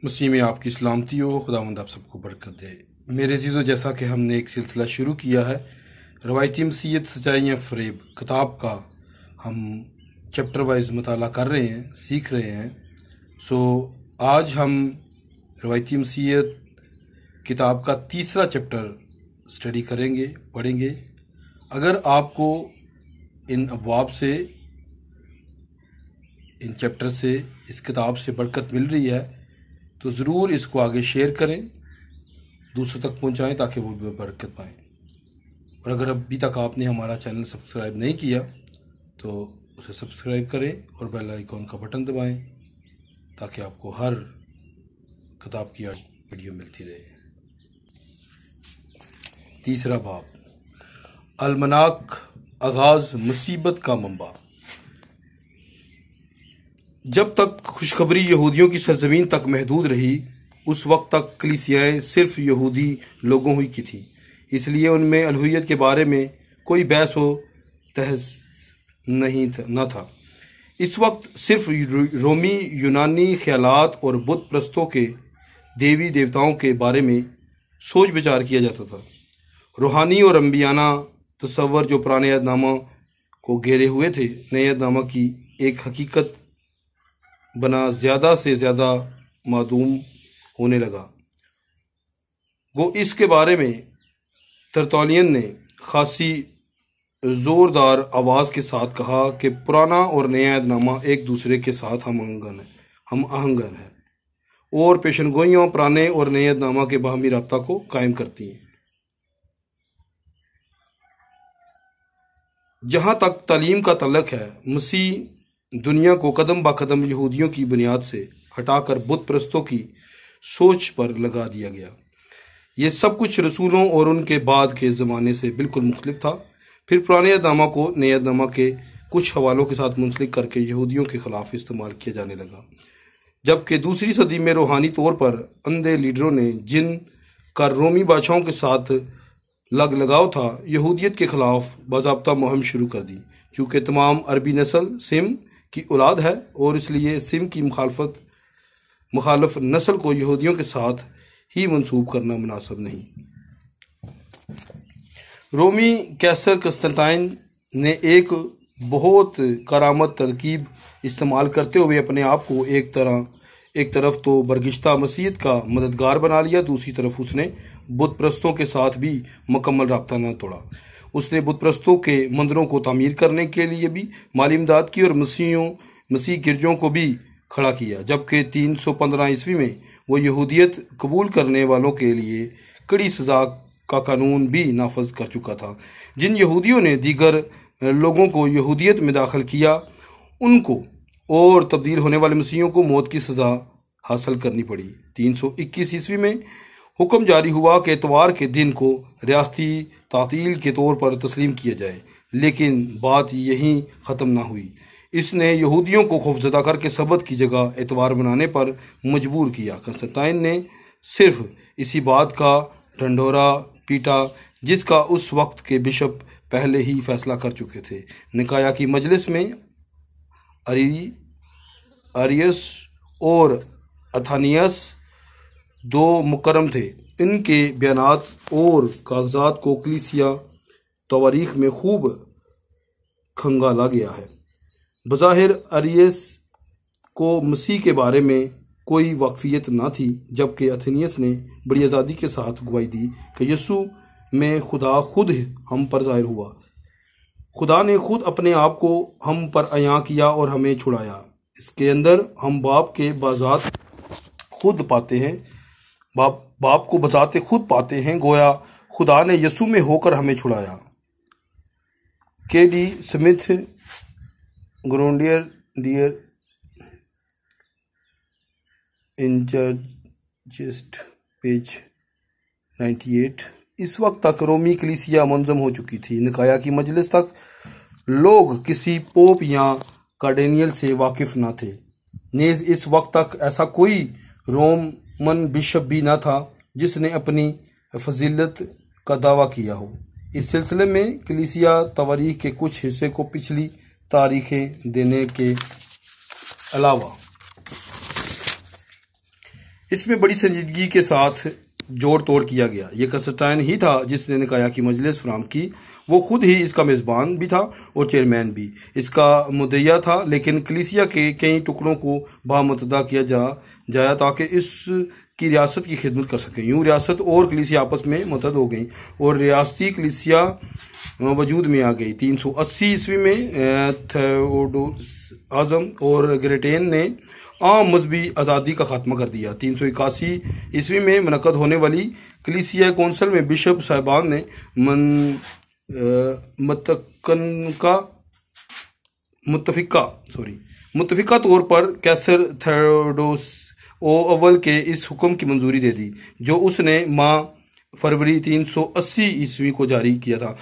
مسیح میں آپ کی سلامتی ہو، خداوند آپ سب کو برکت دے۔ میرے عزیزو، جیسا کہ ہم نے ایک سلسلہ شروع کیا ہے روایتی مسیحیت سچائیاں فریب کتاب کا، ہم چیپٹر وائز مطالعہ کر رہے ہیں، سیکھ رہے ہیں۔ آج ہم روایتی مسیحیت کتاب کا تیسرا چیپٹر سٹڈی کریں گے، پڑھیں گے۔ اگر آپ کو ان ابواب سے، ان چیپٹر سے، اس کتاب سے برکت مل رہی ہے تو ضرور اس کو آگے شیئر کریں، دوسروں تک پہنچائیں تاکہ وہ بھی برکت پائیں۔ اور اگر ابھی تک آپ نے ہمارا چینل سبسکرائب نہیں کیا تو اسے سبسکرائب کریں اور بیل آئیکن کا بٹن دبائیں تاکہ آپ کو ہر کتاب کی ویڈیو ملتی رہے۔ تیسرا باب، المناک، آغاز مصیبت کا منبع۔ جب تک خوشخبری یہودیوں کی سرزمین تک محدود رہی، اس وقت تک کلیسیائیں صرف یہودی لوگوں ہی کی تھی، اس لیے ان میں الوہیت کے بارے میں کوئی بحث و تحس نہ تھا۔ اس وقت صرف رومی یونانی خیالات اور بت پرستوں کے دیوی دیوتاؤں کے بارے میں سوچ بچار کیا جاتا تھا۔ روحانی اور انبیانہ تصور جو پرانے عہد نامہ کو گھیرے ہوئے تھے، نئے عہد نامہ کی ایک حقیقت بنا زیادہ سے زیادہ معدوم ہونے لگا۔ وہ اس کے بارے میں ترتولین نے خاصی زوردار آواز کے ساتھ کہا کہ پرانا اور نیا عہد نامہ ایک دوسرے کے ساتھ ہم آہنگ ہے اور پیشنگوئیوں پرانے اور نئے عہد نامہ کے باہمی رابطہ کو قائم کرتی ہیں۔ جہاں تک تعلیم کا تعلق ہے، مسیح دنیا کو قدم با قدم یہودیوں کی بنیاد سے ہٹا کر بت پرستوں کی سوچ پر لگا دیا گیا۔ یہ سب کچھ رسولوں اور ان کے بعد کے زمانے سے بالکل مختلف تھا۔ پھر پرانے عہد نامہ کو نئے عہد نامہ کے کچھ حوالوں کے ساتھ منسلک کر کے یہودیوں کے خلاف استعمال کیا جانے لگا، جبکہ دوسری صدی میں روحانی طور پر اندھے لیڈروں نے، جن کا رومی بادشاہوں کے ساتھ لگاؤ تھا، یہودیت کے خلاف باضابطہ مہم شروع کر دی۔ چونکہ تمام عربی نسل سم کی اولاد ہے اور اس لیے سم کی مخالف نسل کو یہودیوں کے ساتھ ہی منسوب کرنا مناسب نہیں۔ رومی قیصر قسطنطین نے ایک بہت کارآمد ترکیب استعمال کرتے ہوئے اپنے آپ کو ایک طرف تو برگشتہ مسیحیت کا مددگار بنا لیا، دوسری طرف اس نے بت پرستوں کے ساتھ بھی مکمل رابطہ نہ توڑا۔ اس نے بت پرستوں کے مندروں کو تعمیر کرنے کے لیے بھی مالی امداد کی اور مسیح گرجوں کو بھی کھڑا کیا، جبکہ 315 عیسوی میں وہ یہودیت قبول کرنے والوں کے لیے کڑی سزا کا قانون بھی نافذ کر چکا تھا۔ جن یہودیوں نے دیگر لوگوں کو یہودیت میں داخل کیا، ان کو اور تبدیل ہونے والے مسیحیوں کو موت کی سزا حاصل کرنی پڑی۔ 321 عیسوی میں حکم جاری ہوا کہ اتوار کے دن کو ریاستی تعطیل کے طور پر تسلیم کیا جائے، لیکن بات یہیں ختم نہ ہوئی۔ اس نے یہودیوں کو خوفزدہ کر کے سبت کی جگہ اتوار بنانے پر مجبور کیا۔ قسطنطین نے صرف اسی بات کا ڈھنڈورا پیٹا جس کا اس وقت کے بشپ پہلے ہی فیصلہ کر چکے تھے۔ نکایا کی مجلس میں آریس اور اتھانیس دو مکرم تھے۔ ان کے بیانات اور کاغذات کو کلیسیا تواریخ میں خوب کھنگالا گیا ہے۔ بظاہر آریس کو مسیح کے بارے میں کوئی واقفیت نہ تھی، جبکہ اتھینیس نے بڑی آزادی کے ساتھ گواہی دی کہ یسوع میں خدا خود ہم پر ظاہر ہوا۔ خدا نے خود اپنے آپ کو ہم پر عیاں کیا اور ہمیں چھڑایا۔ اس کے اندر ہم باپ کے بذات خود پاتے ہیں، باپ کو بذات خود پاتے ہیں، گویا خدا نے یسوع میں ہو کر ہمیں چھڑایا۔ کے ڈی سمتھ گرونڈیئر ڈیئر انجسٹ پیج 98۔ اس وقت تک رومی کلیسیا منظم ہو چکی تھی۔ نکایا کی مجلس تک لوگ کسی پوپ یا کارڈینیل سے واقف نہ تھے۔ نیز اس وقت تک ایسا کوئی رومن بشپ بھی نہ تھا جس نے اپنی فضیلت کا دعویٰ کیا ہو۔ اس سلسلے میں کلیسیا تواریخ کے کچھ حصے کو پچھلی تاریخیں دینے کے علاوہ اس میں بڑی سنجیدگی کے ساتھ جوڑ توڑ کیا گیا۔ یہ قسطنطین ہی تھا جس نے نقایا کی مجلس فراہم کی۔ وہ خود ہی اس کا میزبان بھی تھا اور چیئرمین بھی، اس کا مدعیہ تھا، لیکن کلیسیا کے کئی ٹکڑوں کو باہم متحد کیا جایا تاکہ اس کی ریاست کی خدمت کر سکیں۔ یوں ریاست اور کلیسیا آپس میں متحد ہو گئیں اور ریاستی کلیسیا وجود میں آ گئی۔ 380 عیسوی میں تھیوڈوس اعظم اور گریٹین نے عام مذہبی آزادی کا خاتمہ کر دیا۔ 381 عیسوی میں منعقد ہونے والی کلیسیا کونسل میں بشپ صاحبان نے متفقہ طور پر کیسر تھیوڈوس اول کے اس حکم کی منظوری دے دی جو اس نے ماہ فروری 380 عیسوی کو جاری کیا تھا۔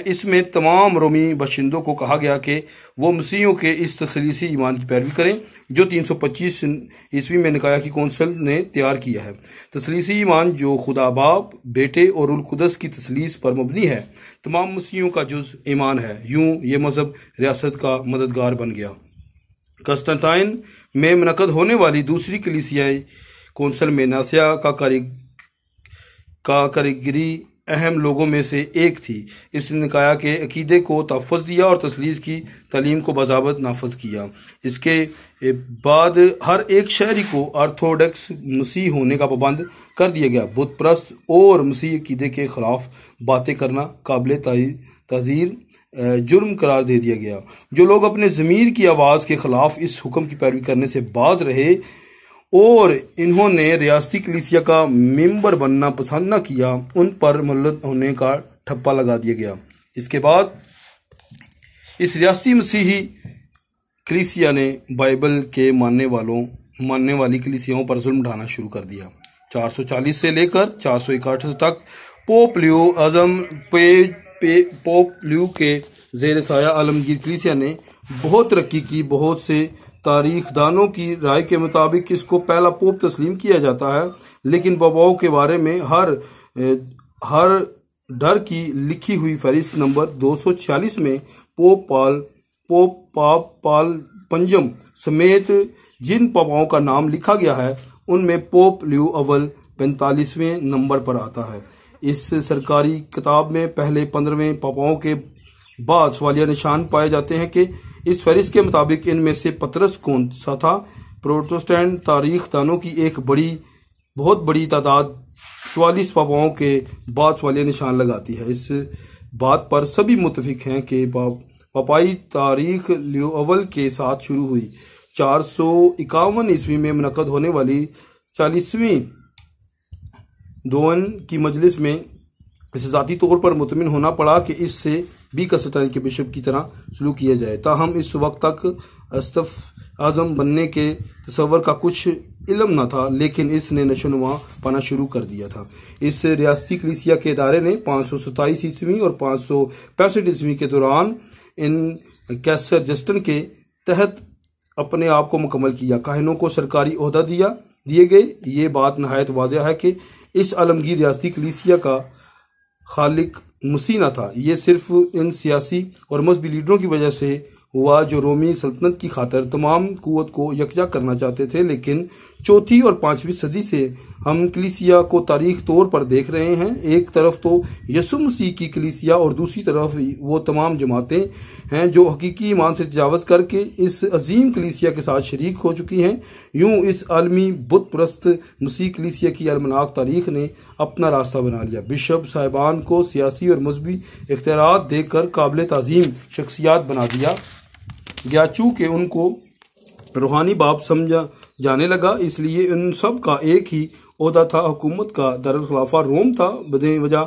اس میں تمام رومی باشندوں کو کہا گیا کہ وہ مسیحیوں کے اس تثلیثی ایمان کی پیروی کریں جو 325 عیسوی میں نقایا کی کونسل نے تیار کیا ہے۔ تثلیثی ایمان جو خدا باپ، بیٹے اور روح القدس کی تثلیث پر مبنی ہے، تمام مسیحیوں کا جز ایمان ہے۔ یوں یہ مذہب ریاست کا مددگار بن گیا۔ قسطنطین میں منعقد ہونے والی دوسری کلیسیائی کونسل میں ناسیا کا کاریگری اہم لوگوں میں سے ایک تھی۔ اس نے نقایا کے عقیدے کو تحفظ دیا اور تثلیث کی تعلیم کو بضابط نافذ کیا۔ اس کے بعد ہر ایک شہری کو آرتھوڈکس مسیح ہونے کا پابند کر دیا گیا۔ بت پرست اور مسیح عقیدے کے خلاف باتیں کرنا قابل تعزیر جرم قرار دے دیا گیا۔ جو لوگ اپنے ضمیر کی آواز کے خلاف اس حکم کی پیروی کرنے سے باز رہے اور انہوں نے ریاستی کلیسیا کا ممبر بننا پسند نہ کیا، ان پر ملت ہونے کا ٹھپا لگا دیا گیا۔ اس کے بعد اس ریاستی مسیحی کلیسیا نے بائبل کے ماننے والی کلیسیاؤں پر ظلم ڈھانا شروع کر دیا۔ 440 سے لے کر 461 تک پوپ لیو اعظم پوپ لیو کے زیر سایہ عالمگیر کلیسیا نے بہت ترقی کی۔ بہت سے تاریخ دانوں کی رائے کے مطابق اس کو پہلا پوپ تسلیم کیا جاتا ہے، لیکن پاپاؤں کے بارے میں ہر ڈر کی لکھی ہوئی فہرست نمبر 246 میں پاپ پال پنجم سمیت جن پاپاؤں کا نام لکھا گیا ہے ان میں پوپ لیو اول 45ویں نمبر پر آتا ہے۔ اس سرکاری کتاب میں پہلے 15ویں پاپاؤں کے بعد سوالیہ نشان پائے جاتے ہیں کہ اس فہرست کے مطابق ان میں سے پطرس کون سا تھا۔ پروٹسٹینٹ تاریخ دانوں کی ایک بہت بڑی تعداد 44 پاپاؤں کے بعد سوالیہ نشان لگاتی ہے۔ اس بات پر سبھی متفق ہیں کہ پاپائی تاریخ لیو اول کے ساتھ شروع ہوئی۔ 451 عیسوی میں منعقد ہونے والی 40ویں دون کی مجلس میں اسے ذاتی طور پر مطمئن ہونا پڑا کہ اس سے بھی قسطنطین کے بشپ کی طرح سلوک کیا جائے۔ تاہم اس وقت تک اسقف اعظم بننے کے تصور کا کچھ علم نہ تھا، لیکن اس نے نشو و نما پانا شروع کر دیا تھا۔ اس ریاستی کلیسیا کے ادارے نے 527 عیسوی اور 565 عیسوی کے دوران ان کیسر جسٹن کے تحت اپنے آپ کو مکمل کیا۔ کاہنوں کو سرکاری عہدہ دیے گئے۔ یہ بات نہایت واضح ہے کہ اس عالمگیر ریاستی کلیسیا کا خالق مسیح نہ تھا، یہ صرف ان سیاسی اور مذہبی لیڈروں کی وجہ سے ہوا جو رومی سلطنت کی خاطر تمام قوت کو یکجا کرنا چاہتے تھے۔ لیکن چوتھی اور 5ویں صدی سے ہم کلیسیا کو تاریخ طور پر دیکھ رہے ہیں۔ ایک طرف تو یسوع مسیح کی کلیسیا اور دوسری طرف وہ تمام جماعتیں ہیں جو حقیقی ایمان سے تجاوز کر کے اس عظیم کلیسیا کے ساتھ شریک ہو چکی ہیں۔ یوں اس عالمی بت پرست مسیح کلیسیا کی المناک تاریخ نے اپنا راستہ بنا لیا۔ بشپ صاحبان کو سیاسی اور مذہبی اختیارات دے کر قابل تعظیم شخصیات بنا دیا گیا۔ چونکہ ان کو روحانی باپ سمجھا جانے لگا، اس لیے ان سب کا ایک ہی عہدہ تھا، حکومت کا۔ دارالخلافہ روم تھا۔ بدیں وجہ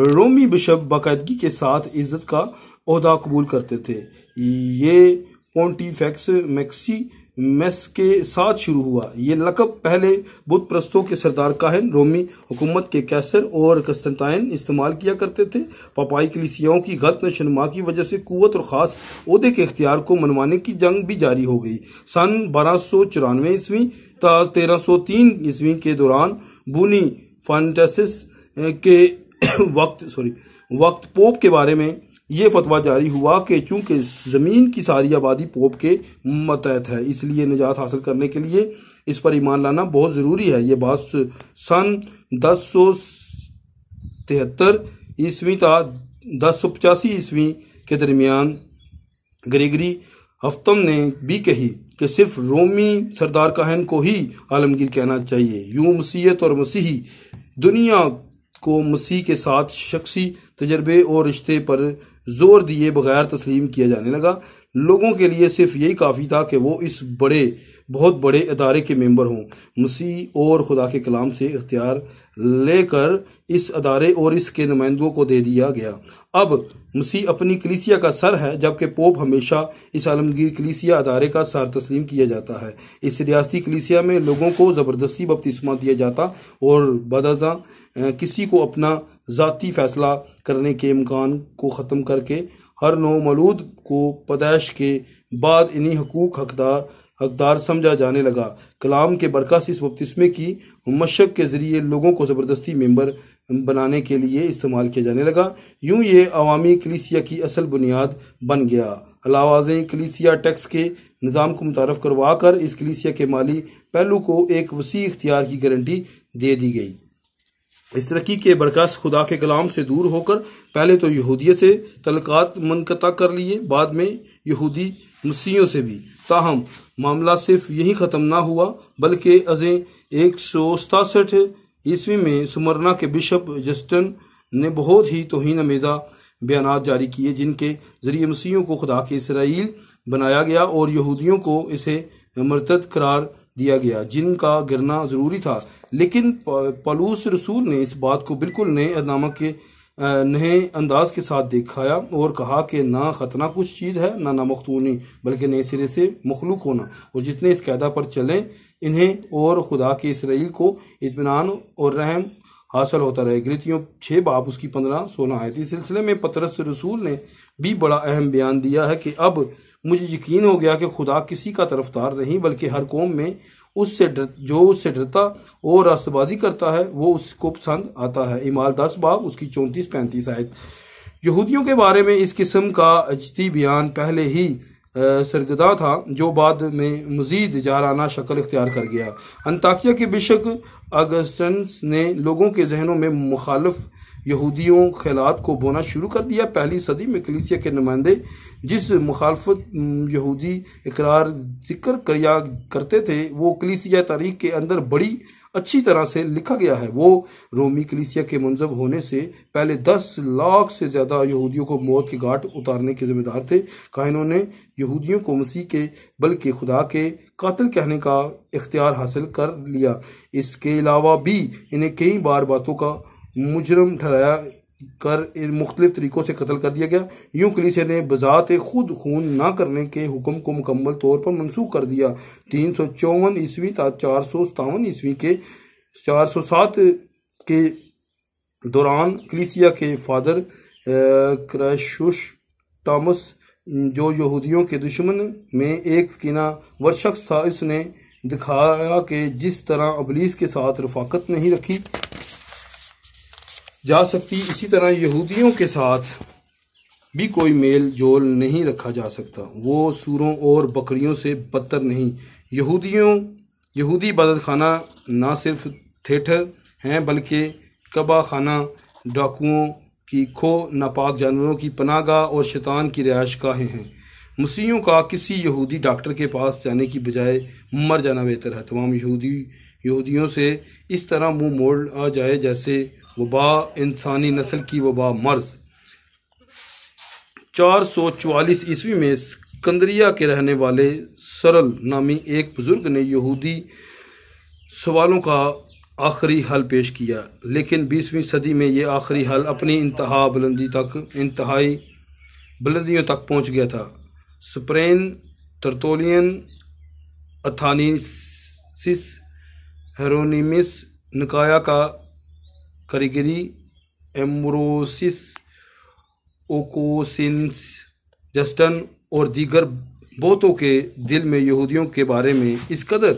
رومی بشپ باقاعدگی کے ساتھ عزت کا عہدہ قبول کرتے تھے۔ یہ پونٹیفیکس میکسیمس کے ساتھ شروع ہوا۔ یہ لقب پہلے بت پرستوں کے سردار کاہن رومی حکومت کے قیصر اور قسطنطین استعمال کیا کرتے تھے۔ پاپائی کلیسیاؤں کی غلط نشوونما کی وجہ سے قوت اور خاص عہدے کے اختیار کو منوانے کی جنگ بھی جاری ہو گئی۔ سن 1294 عیسوی تا 1303 عیسوی کے دوران بونی فانٹسس کے وقت پوپ کے بارے میں یہ فتویٰ جاری ہوا کہ چونکہ زمین کی ساری آبادی پوپ کے ماتحت ہے، اس لیے نجات حاصل کرنے کے لیے اس پر ایمان لانا بہت ضروری ہے۔ یہ بات سن 1073 عیسوی تا 1085 عیسوی کے درمیان گریگری ہفتم نے بھی کہی کہ صرف رومی سردار کاہن کو ہی عالمگیر کہنا چاہیے۔ یوں مسیحیت اور مسیحی دنیا کو مسیح کے ساتھ شخصی تجربے اور رشتے پر زور دیے بغیر تسلیم کیا جانے لگا۔ لوگوں کے لیے صرف یہی کافی تھا کہ وہ اس بہت بڑے ادارے کے ممبر ہوں۔ مسیح اور خدا کے کلام سے اختیار لے کر اس ادارے اور اس کے نمائندوں کو دے دیا گیا۔ اب مسیح اپنی کلیسیا کا سر ہے، جبکہ پوپ ہمیشہ اس عالمگیر کلیسیا ادارے کا سر تسلیم کیا جاتا ہے۔ اس ریاستی کلیسیا میں لوگوں کو زبردستی بپتسمہ دیا جاتا اور بعدازاں کسی کو اپنا ذاتی فیصلہ کرنے کے امکان کو ختم کر کے ہر نو مولود کو پیدائش کے بعد انہی حقوق حقدار سمجھا جانے لگا۔ کلام کے برعکس اس بپتسمے کی مشق کے ذریعے لوگوں کو زبردستی ممبر بنانے کے لیے استعمال کیا جانے لگا۔ یوں یہ عوامی کلیسیا کی اصل بنیاد بن گیا۔ علاوہ ازیں کلیسیا ٹیکس کے نظام کو متعارف کروا کر اس کلیسیا کے مالی پہلو کو ایک وسیع اختیار کی گارنٹی دے دی گئی۔ اس ترقی کے برعکس خدا کے کلام سے دور ہو کر پہلے تو یہودیت سے تعلقات منقطع کر لیے، بعد میں یہودی مسیحیوں سے بھی۔ تاہم معاملہ صرف یہی ختم نہ ہوا، بلکہ ازیں 167 عیسوی میں سمرنا کے بشپ جسٹن نے بہت ہی توہین آمیزہ بیانات جاری کیے، جن کے ذریعے مسیحیوں کو خدا کے اسرائیل بنایا گیا اور یہودیوں کو اسے مرتد قرار دیا گیا، جن کا گرنا ضروری تھا۔ لیکن پولس رسول نے اس بات کو بالکل نئے انداز کے ساتھ دکھایا اور کہا کہ نہ ختنہ کچھ چیز ہے، نہ مختونی، بلکہ نئے سرے سے مخلوق ہونا، اور جتنے اس قاعدہ پر چلیں انہیں اور خدا کے اسرائیل کو اطمینان اور رحم حاصل ہوتا رہے۔ گلتیوں 6 باب اس کی 15-16 آیت۔ اس سلسلے میں پطرس رسول نے بھی بڑا اہم بیان دیا ہے کہ اب مجھے یقین ہو گیا کہ خدا کسی کا طرفدار نہیں، بلکہ ہر قوم میں جو اس سے ڈرتا اور راستہ بازی کرتا ہے وہ اس کو پسند آتا ہے۔ اعمال 10 باب اس کی 34-35 آیت۔ یہودیوں کے بارے میں اس قسم کا اجتی بیان پہلے ہی سرگرداں تھا، جو بعد میں مزید جارحانہ شکل اختیار کر گیا۔ انطاکیہ کے بشپ اگسٹنس نے لوگوں کے ذہنوں میں مخالف یہودیوں خیالات کو بونا شروع کر دیا۔ پہلی صدی میں کلیسیا کے نمائندے جس مخالفت یہودی اقرار ذکر کیا کرتے تھے وہ کلیسیا تاریخ کے اندر بڑی اچھی طرح سے لکھا گیا ہے۔ وہ رومی کلیسیا کے منظم ہونے سے پہلے 10 لاکھ سے زیادہ یہودیوں کو موت کے گھاٹ اتارنے کے ذمہ دار تھے۔ کاہنوں نے یہودیوں کو مسیح کے بلکہ خدا کے قاتل کہنے کا اختیار حاصل کر لیا۔ اس کے علاوہ بھی انہیں کئی بار باتوں کا مجرم ٹھہرایا کر مختلف طریقوں سے قتل کر دیا گیا۔ یوں کلیسیا نے بذات خود خون نہ کرنے کے حکم کو مکمل طور پر منسوخ کر دیا۔ 354 عیسوی تا 457 عیسوی کے 407 کے دوران کلیسیا کے فادر کرائشوش ٹامس، جو یہودیوں کے دشمن میں ایک کینہ ور شخص تھا، اس نے دکھایا کہ جس طرح ابلیس کے ساتھ رفاقت نہیں رکھی جا سکتی، اسی طرح یہودیوں کے ساتھ بھی کوئی میل جول نہیں رکھا جا سکتا۔ وہ سوروں اور بکریوں سے بدتر نہیں۔ یہودی عبادت خانہ نہ صرف تھیٹر ہیں بلکہ کعبہ خانہ، ڈاکوؤں کی کھو، ناپاک جانوروں کی پناہ گاہ اور شیطان کی رہائش گاہیں ہیں۔ مسیحیوں کا کسی یہودی ڈاکٹر کے پاس جانے کی بجائے مر جانا بہتر ہے۔ تمام یہودیوں سے اس طرح منہ موڑا جائے جیسے وبا، انسانی نسل کی وبا مرض۔ 444 عیسوی میں اسکندریہ کے رہنے والے سرل نامی ایک بزرگ نے یہودی سوالوں کا آخری حل پیش کیا، لیکن 20ویں صدی میں یہ آخری حل اپنی انتہائی بلندیوں تک پہنچ گیا تھا۔ سپرین، ترتولین، اتھانیسس، ہیرونیمس، نکایا کا کریگری، ایمبروسس، اوکوسینس، جسٹن اور دیگر بہتوں کے دل میں یہودیوں کے بارے میں اس قدر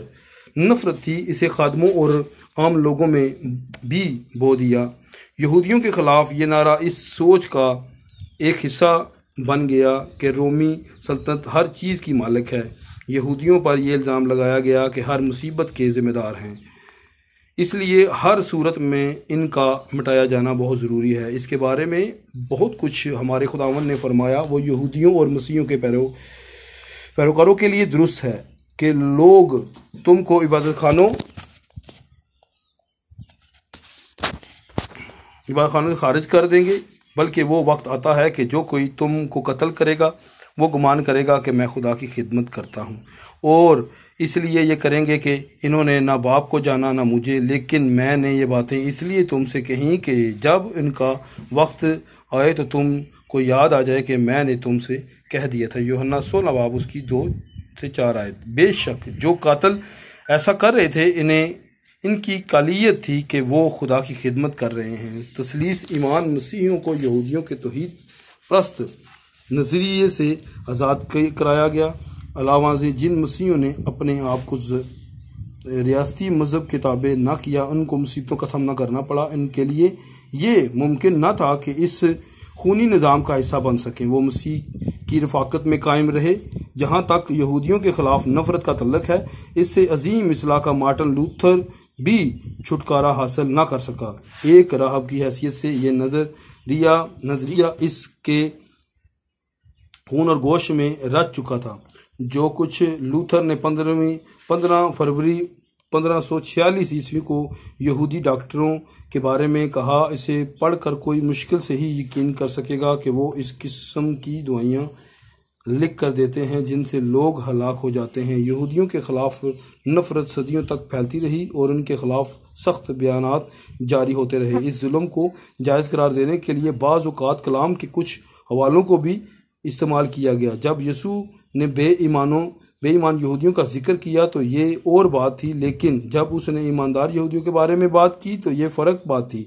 نفرت تھی، اسے خادموں اور عام لوگوں میں بھی بو دیا۔ یہودیوں کے خلاف یہ نعرہ اس سوچ کا ایک حصہ بن گیا کہ رومی سلطنت ہر چیز کی مالک ہے۔ یہودیوں پر یہ الزام لگایا گیا کہ ہر مصیبت کے ذمہ دار ہیں، اس لیے ہر صورت میں ان کا مٹایا جانا بہت ضروری ہے۔ اس کے بارے میں بہت کچھ ہمارے خداوند نے فرمایا۔ وہ یہودیوں اور مسیحیوں کے پیروکاروں کے لیے درست ہے کہ لوگ تم کو عبادت خانوں سے خارج کر دیں گے، بلکہ وہ وقت آتا ہے کہ جو کوئی تم کو قتل کرے گا وہ گمان کرے گا کہ میں خدا کی خدمت کرتا ہوں، اور اس لیے یہ کریں گے کہ انہوں نے نہ باپ کو جانا نہ مجھے، لیکن میں نے یہ باتیں اس لیے تم سے کہیں کہ جب ان کا وقت آئے تو تم کو یاد آ جائے کہ میں نے تم سے کہہ دیا تھا۔ یوحنا 16 باب اس کی 2 سے 4 آیت۔ بے شک جو قاتل ایسا کر رہے تھے ان کی کالیت تھی کہ وہ خدا کی خدمت کر رہے ہیں۔ تثلیث ایمان مسیحیوں کو یہودیوں کے توحید پرست نظریے سے آزاد کرایا گیا۔ علاوہ ازیں جن مسیحیوں نے اپنے آپ کو ریاستی مذہب کے تابع نہ کیا، ان کو مصیبتوں کا سامنا کرنا پڑا۔ ان کے لیے یہ ممکن نہ تھا کہ اس خونی نظام کا حصہ بن سکیں۔ وہ مسیح کی رفاقت میں قائم رہے۔ جہاں تک یہودیوں کے خلاف نفرت کا تعلق ہے، اس سے عظیم اصلاح کا مارٹن لوتھر بھی چھٹکارا حاصل نہ کر سکا۔ ایک راہب کی حیثیت سے یہ نظریہ اس کے خون اور گوشت میں رچ چکا تھا۔ جو کچھ لوتھر نے 15 فروری 1546 عیسوی کو یہودی ڈاکٹروں کے بارے میں کہا، اسے پڑھ کر کوئی مشکل سے ہی یقین کر سکے گا کہ وہ اس قسم کی دوائیاں لکھ کر دیتے ہیں جن سے لوگ ہلاک ہو جاتے ہیں۔ یہودیوں کے خلاف نفرت صدیوں تک پھیلتی رہی اور ان کے خلاف سخت بیانات جاری ہوتے رہے۔ اس ظلم کو جائز قرار دینے کے لیے بعض اوقات کلام کے کچھ حوالوں کو بھی استعمال کیا گیا۔ جب یسوع نے بے ایمان یہودیوں کا ذکر کیا تو یہ اور بات تھی، لیکن جب اس نے ایماندار یہودیوں کے بارے میں بات کی تو یہ فرق بات تھی۔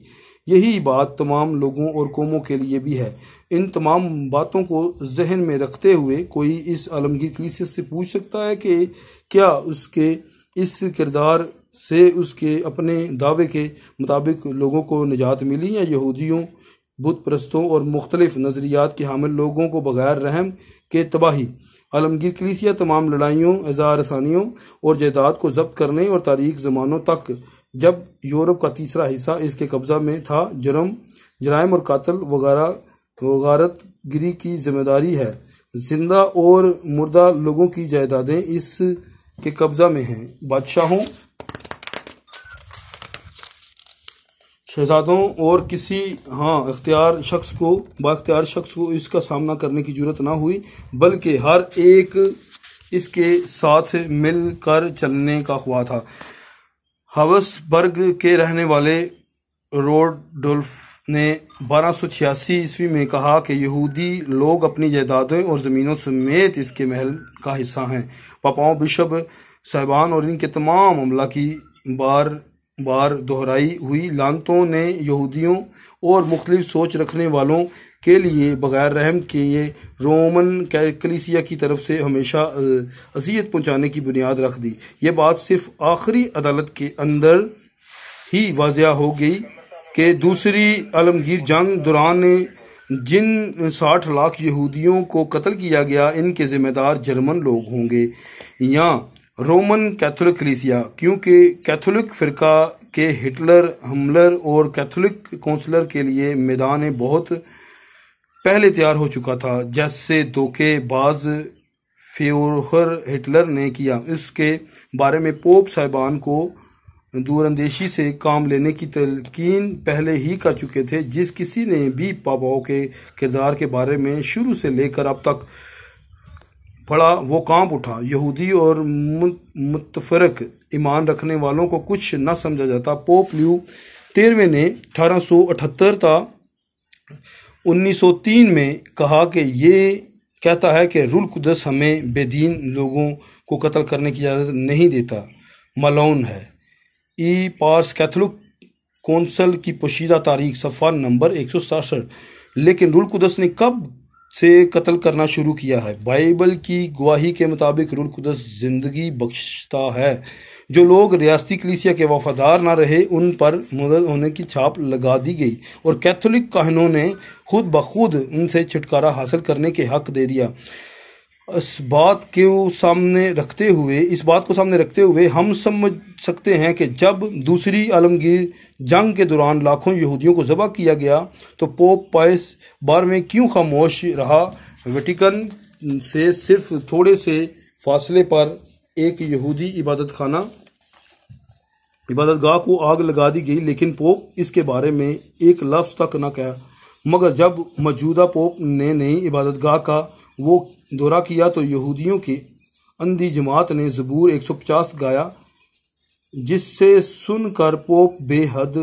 یہی بات تمام لوگوں اور قوموں کے لیے بھی ہے۔ ان تمام باتوں کو ذہن میں رکھتے ہوئے کوئی اس عالمگیر کلیسیا سے پوچھ سکتا ہے کہ کیا اس کے اس کردار سے اس کے اپنے دعوے کے مطابق لوگوں کو نجات ملی، یا یہودیوں، بت پرستوں اور مختلف نظریات کے حامل لوگوں کو بغیر رحم کے تباہی؟ عالمگیر کلیسیا تمام لڑائیوں، اعزار رسانیوں اور جائیداد کو ضبط کرنے اور تاریخ زمانوں تک جب یورپ کا تیسرا حصہ اس کے قبضہ میں تھا، جرائم اور قتل وغارت گری کی ذمہ داری ہے۔ زندہ اور مردہ لوگوں کی جائیدادیں اس کے قبضہ میں ہیں۔ بادشاہوں، شہزادوں اور کسی بااختیار شخص کو اس کا سامنا کرنے کی ضرورت نہ ہوئی، بلکہ ہر ایک اس کے ساتھ مل کر چلنے کا خواہاں تھا۔ ہابسبرگ کے رہنے والے روڈولف نے 1286 عیسوی میں کہا کہ یہودی لوگ اپنی جائیدادوں اور زمینوں سمیت اس کے محل کا حصہ ہیں۔ پاپاؤں، بشپ صاحبان اور ان کے تمام عملہ کی بار دہرائی ہوئی لعنتوں نے یہودیوں اور مختلف سوچ رکھنے والوں کے لیے بغیر رحم کیے رومن کلیسیا کی طرف سے ہمیشہ اذیت پہنچانے کی بنیاد رکھ دی۔ یہ بات صرف آخری عدالت کے اندر ہی واضح ہو گئی کہ دوسری عالمگیر جنگ دوران جن 60 لاکھ یہودیوں کو قتل کیا گیا، ان کے ذمہ دار جرمن لوگ ہوں گے یا رومن کیتھولک کلیسیا، کیونکہ کیتھولک فرقہ کے ہٹلر حملر اور کیتھولک کونسلر کے لیے میدان بہت پہلے تیار ہو چکا تھا، جیسے دھوکے باز فیوہر ہٹلر نے کیا۔ اس کے بارے میں پوپ صاحبان کو دور اندیشی سے کام لینے کی تلقین پہلے ہی کر چکے تھے۔ جس کسی نے بھی پاپاؤں کے کردار کے بارے میں شروع سے لے کر اب تک پڑھا وہ کانپ اٹھا۔ یہودی اور متفرق ایمان رکھنے والوں کو کچھ نہ سمجھا جاتا۔ پوپ لیو 13ویں نے 1878 تا 1903 میں کہا کہ یہ کہتا ہے کہ روح القدس ہمیں بے دین لوگوں کو قتل کرنے کی اجازت نہیں دیتا، ملعون ہے۔ پارس کیتھولک کونسل کی پوشیدہ تاریخ، صفحہ نمبر 167۔ لیکن روح القدس نے کب سے قتل کرنا شروع کیا ہے۔ بائبل کی گواہی کے مطابق روح القدس زندگی بخشتا ہے۔ جو لوگ ریاستی کلیسیا کے وفادار نہ رہے ان پر مرد ہونے کی چھاپ لگا دی گئی اور کیتھولک کاہنوں نے خود بخود ان سے چھٹکارا حاصل کرنے کے حق دے دیا۔ اس بات کو سامنے رکھتے ہوئے ہم سمجھ سکتے ہیں کہ جب دوسری عالمگیر جنگ کے دوران لاکھوں یہودیوں کو ذبح کیا گیا تو پوپ پائس 12ویں کیوں خاموش رہا۔ ویٹیکن سے صرف تھوڑے سے فاصلے پر ایک یہودی عبادت گاہ کو آگ لگا دی گئی، لیکن پوپ اس کے بارے میں ایک لفظ تک نہ کہا۔ مگر جب موجودہ پوپ نے نئی عبادت گاہ کا وہ دورہ کیا تو یہودیوں کی اندھی جماعت نے زبور 150 گایا، جس سے سن کر پوپ بے حد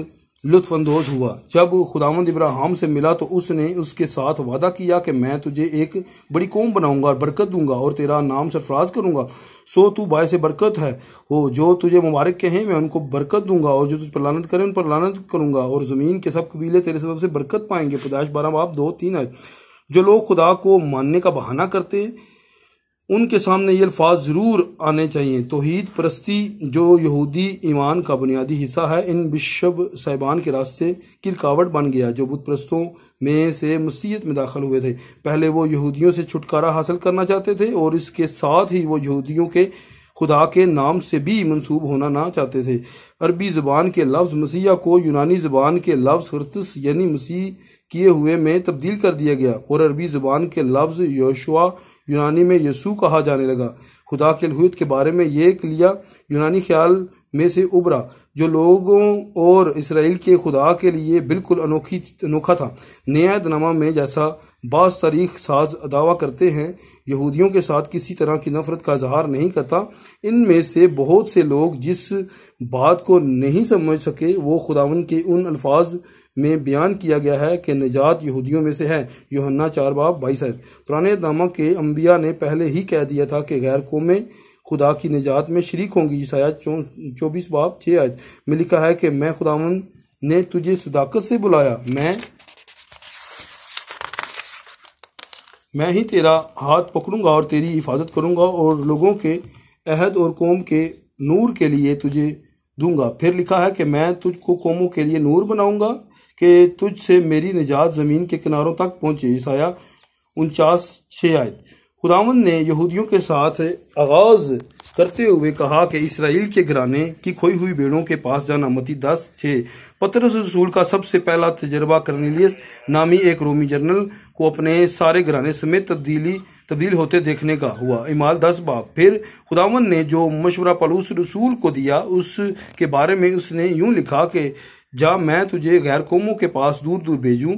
لطف اندوز ہوا۔ جب خداوند ابراہیم سے ملا تو اس نے اس کے ساتھ وعدہ کیا کہ میں تجھے ایک بڑی قوم بناؤں گا اور برکت دوں گا اور تیرا نام سرفراز کروں گا، سو تو باعث برکت ہے ہو۔ جو تجھے مبارک کہیں میں ان کو برکت دوں گا اور جو تجھ پر لعنت کریں ان پر لعنت کروں گا، اور زمین کے سب قبیلے تیرے سبب سے برکت پائیں گے۔ پیدائش 12:2-3 جو لوگ خدا کو ماننے کا بہانہ کرتے ان کے سامنے یہ الفاظ ضرور آنے چاہیے: توحید پرستی جو یہودی ایمان کا بنیادی حصہ ہے، ان بشپ صاحبان کے راستے کی رکاوٹ بن گیا جو بت پرستوں میں سے مسیحیت میں داخل ہوئے تھے۔ پہلے وہ یہودیوں سے چھٹکارا حاصل کرنا چاہتے تھے اور اس کے ساتھ ہی وہ یہودیوں کے خدا کے نام سے بھی منسوب ہونا نہ چاہتے تھے۔ عربی زبان کے لفظ مسیح کو یونانی زبان کے لفظ خرطس یعنی مسیح کیے ہوئے میں تبدیل کر دیا گیا، اور عربی زبان کے لفظ یشوع یونانی میں یسوع کہا جانے لگا۔ خدا کے الوہیت کے بارے میں یہ کلیا یونانی خیال میں سے ابھرا جو لوگوں اور اسرائیل کے خدا کے لیے بالکل انوکھا تھا۔ نیا عہد نامہ میں جیسا بعض تاریخ ساز دعویٰ کرتے ہیں یہودیوں کے ساتھ کسی طرح کی نفرت کا اظہار نہیں کرتا، ان میں سے بہت سے لوگ جس بات کو نہیں سمجھ سکے وہ خداوند کے ان الفاظ میں بیان کیا گیا ہے کہ نجات یہودیوں میں سے ہے، یوحنا 4:22۔ پرانے عہد نامہ کے انبیاء نے پہلے ہی کہہ دیا تھا کہ غیر قومیں خدا کی نجات میں شریک ہوں گی۔ یسایہ 24:6 میں لکھا ہے کہ میں خداوند نے تجھے صداقت سے بلایا، میں ہی تیرا ہاتھ پکڑوں گا اور تیری حفاظت کروں گا اور لوگوں کے عہد اور قوم کے نور کے لیے تجھے دوں گا۔ پھر لکھا ہے کہ میں تجھ کو قوموں کے لیے نور بناؤں گا کہ تجھ سے میری نجات زمین کے کناروں تک پہنچے۔ یسایہ 49:6۔ خداوند نے یہودیوں کے ساتھ آغاز کرتے ہوئے کہا کہ اسرائیل کے گھرانے کی کھوئی ہوئی بھیڑوں کے پاس جانا۔ متی 10:6۔ پطرس رسول کا سب سے پہلا تجربہ کرنیلیس نامی ایک رومی جنرل کو اپنے سارے گھرانے سمیت تبدیل ہوتے دیکھنے کا ہوا۔ اعمال 10:12۔ پھر خداوند نے جو مشورہ پولس رسول کو دیا اس کے بارے میں اس نے یوں لکھا کہ جا میں تجھے غیر قوموں کے پاس دور دور بھیجوں۔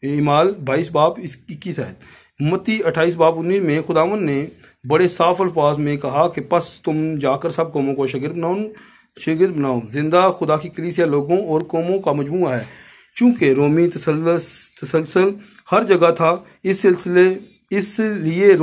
اعمال 22:21۔ متی 28:19 میں خداوند نے بڑے صاف الفاظ میں کہا کہ پس تم جا کر سب قوموں کو شاگرد بناؤ۔ زندہ خدا کی کلیسیا لوگوں اور قوموں کا مجموعہ ہے۔ چونکہ رومی تسلسل ہر جگہ تھا، اس لیے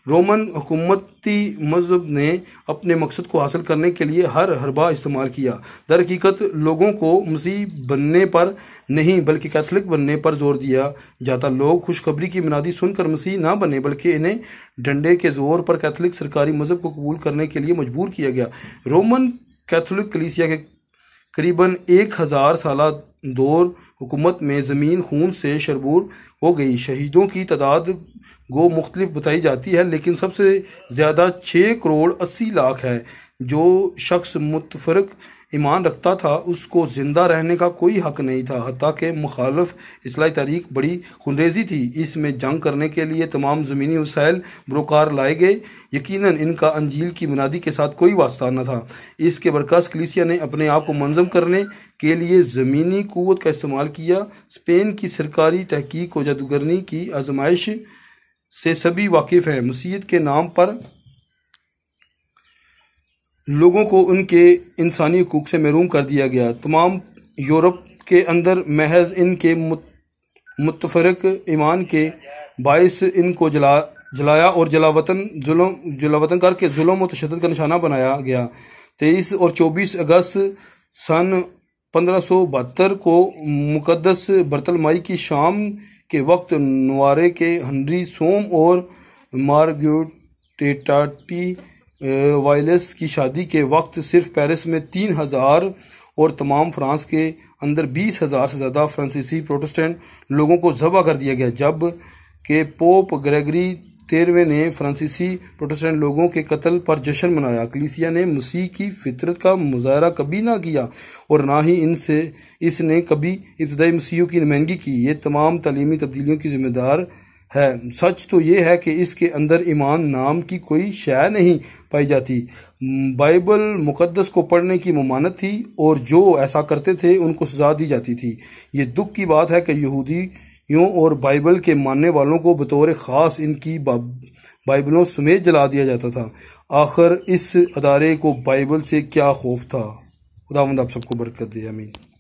رومن حکومتی مذہب نے اپنے مقصد کو حاصل کرنے کے لیے ہر حربہ استعمال کیا۔ در حقیقت لوگوں کو مسیح بننے پر نہیں بلکہ کیتھولک بننے پر زور دیا جاتا۔ لوگ خوشخبری کی منادی سن کر مسیح نہ بنے بلکہ انہیں ڈنڈے کے زور پر کیتھولک سرکاری مذہب کو قبول کرنے کے لیے مجبور کیا گیا۔ رومن کیتھولک کلیسیا کے قریباً 1000 سالہ دور حکومت میں زمین خون سے شربور ہو گئی۔ شہیدوں کی تعداد گو مختلف بتائی جاتی ہے، لیکن سب سے زیادہ 6,80,00,000 ہے۔ جو شخص متفرق ایمان رکھتا تھا اس کو زندہ رہنے کا کوئی حق نہیں تھا، حتیٰ کہ مخالف اصلاحی تاریخ بڑی خونریزی تھی۔ اس میں جنگ کرنے کے لیے تمام زمینی وسائل بروکار لائے گئے، یقیناً ان کا انجیل کی منادی کے ساتھ کوئی واسطہ نہ تھا۔ اس کے برعکس کلیسیا نے اپنے آپ کو منظم کرنے کے لیے زمینی قوت کا استعمال کیا۔ اسپین کی سرکاری تحقیق و جادوگرنی کی آزمائش سے سبھی واقف ہیں۔ مسیحیت کے نام پر لوگوں کو ان کے انسانی حقوق سے محروم کر دیا گیا۔ تمام یورپ کے اندر محض ان کے متفرق ایمان کے باعث ان کو جلایا اور جلاوطن کر کے ظلم و تشدد کا نشانہ بنایا گیا۔ 23 اور 24 اگست سن 1572 کو مقدس برتلمائی کی شام کے وقت نوارے کے ہنری سوم اور مارگریٹاٹی وائلس کی شادی کے وقت صرف پیرس میں 3000 اور تمام فرانس کے اندر 20,000 سے زیادہ فرانسیسی پروٹسٹنٹ لوگوں کو ذبح کر دیا گیا، جب کہ پوپ گریگری 13ویں نے فرانسیسی پروٹسٹنٹ لوگوں کے قتل پر جشن منایا۔ کلیسیا نے مسیح کی فطرت کا مظاہرہ کبھی نہ کیا اور نہ ہی اس نے کبھی ابتدائی مسیحیوں کی نمائندگی کی۔ یہ تمام تعلیمی تبدیلیوں کی ذمہ دار ہے۔ سچ تو یہ ہے کہ اس کے اندر ایمان نام کی کوئی شے نہیں پائی جاتی۔ بائبل مقدس کو پڑھنے کی ممانعت تھی اور جو ایسا کرتے تھے ان کو سزا دی جاتی تھی۔ یہ دکھ کی بات ہے کہ یہودیوں اور بائبل کے ماننے والوں کو بطور خاص ان کی بائبلوں سمیت جلا دیا جاتا تھا۔ آخر اس ادارے کو بائبل سے کیا خوف تھا؟ خداوند آپ سب کو برکت دے، آمین۔